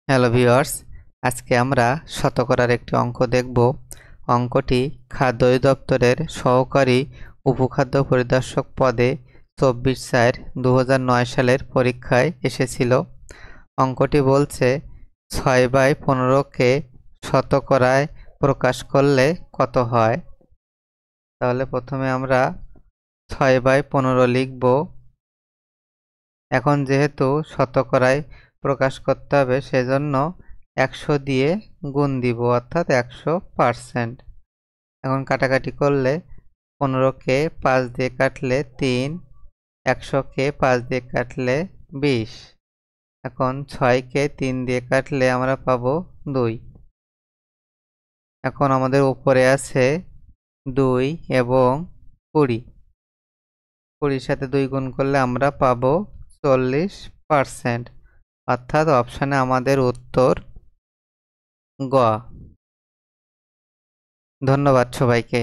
Hello viewers, আজকে আমরা শতকরার একটি অঙ্ক দেখব। অঙ্কটি খাদ্য অধিদপ্তরের সহকারী উপখাদ্য পরিদর্শক পদে 24/4/2009 সালের পরীক্ষায় এসেছিল। অঙ্কটি বলছে 6/15কে শতকরায় প্রকাশ করলে কত হয়। তাহলে প্রথমে আমরা 6/15 লিখব। এখন যেহেতু শতকরায় প্রকাশ করতে হবে সেজন্য 100 দিয়ে গুণ দিব, অর্থাৎ 100%। এখন কাটাকাটি করলে 15কে 5 দিয়ে কাটলে 3, 100কে 5 দিয়ে কাটলে 20। এখন 6কে 3 দিয়ে কাটলে আমরা পাবো 2। এখন আমাদের উপরে আছে 2 এবং 20। 20-র সাথে 2 গুণ করলে আমরা পাবো 40%, অর্থাৎ অপশানে আমাদের উত্তর গ। ধন্যবাদ সবাইকে।